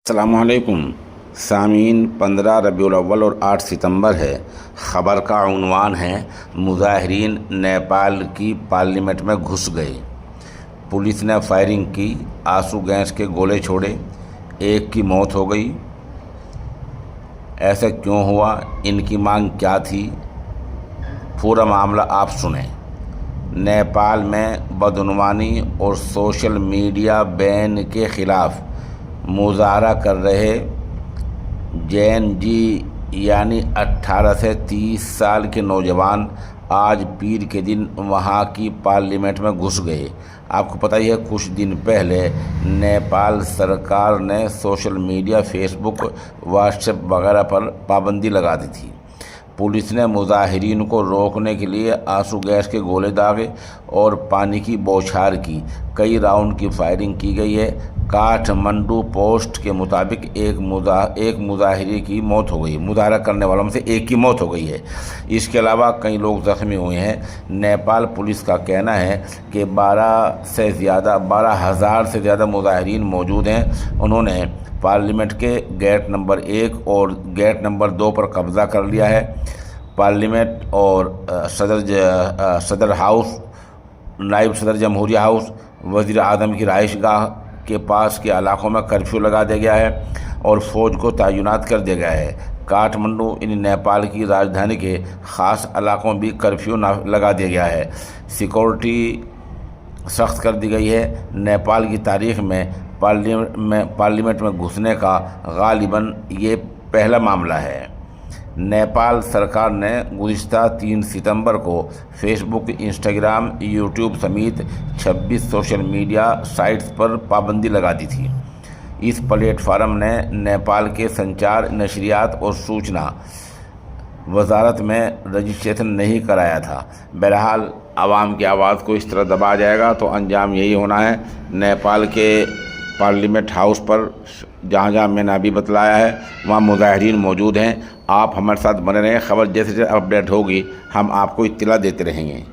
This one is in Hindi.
अस्सलामुअलैकुम सामीन। 15 रबीउल अव्वल और 8 सितंबर है। ख़बर का उन्वान है, मुज़ाहिरीन नेपाल की पार्लियामेंट में घुस गए, पुलिस ने फायरिंग की, आंसू गैस के गोले छोड़े, एक की मौत हो गई। ऐसा क्यों हुआ, इनकी मांग क्या थी, पूरा मामला आप सुने। नेपाल में बदउनवानी और सोशल मीडिया बैन के ख़िलाफ़ मुज़ाहरा कर रहे जेन जी यानी 18 से 30 साल के नौजवान आज पीर के दिन वहां की पार्लियामेंट में घुस गए। आपको पता ही है, कुछ दिन पहले नेपाल सरकार ने सोशल मीडिया, फेसबुक, व्हाट्सएप वगैरह पर पाबंदी लगा दी थी। पुलिस ने मुज़ाहिरीन को रोकने के लिए आंसू गैस के गोले दागे और पानी की बौछार की। कई राउंड की फायरिंग की गई है। काठमांडू पोस्ट के मुताबिक एक मुज़ाहिरी की मौत हो गई, मुज़ाहरा करने वालों में से एक की मौत हो गई है। इसके अलावा कई लोग ज़ख्मी हुए हैं। नेपाल पुलिस का कहना है कि 12,000 से ज़्यादा मुज़ाहिरीन मौजूद हैं। उन्होंने पार्लियामेंट के गेट नंबर 1 और गेट नंबर 2 पर कब्ज़ा कर लिया है। पार्लियामेंट और सदर हाउस, नायब सदर जमहूरिया हाउस, वज़ीर आज़म की रहाइशगाह के पास के इलाकों में कर्फ्यू लगा दिया गया है और फ़ौज को तैनात कर दिया गया है। काठमांडू नेपाल की राजधानी के ख़ास इलाकों में भी कर्फ्यू लगा दिया गया है। सिक्योरिटी सख्त कर दी गई है। नेपाल की तारीख़ में पार्लियामेंट में घुसने का गालिबन ये पहला मामला है। नेपाल सरकार ने गुज़िश्ता 3 सितंबर को फेसबुक, इंस्टाग्राम, यूट्यूब समेत 26 सोशल मीडिया साइट्स पर पाबंदी लगा दी थी। इस प्लेटफार्म ने नेपाल के संचार, नशरियात और सूचना वजारत में रजिस्ट्रेशन नहीं कराया था। बहरहाल आवाम की आवाज़ को इस तरह दबाया जाएगा तो अंजाम यही होना है। नेपाल के पार्लियामेंट हाउस पर जहाँ जहाँ मैंने अभी बतलाया है वहाँ मुज़ाहिरीन मौजूद हैं। आप हमारे साथ बने रहें। ख़बर जैसे जैसे अपडेट होगी हम आपको इत्तला देते रहेंगे।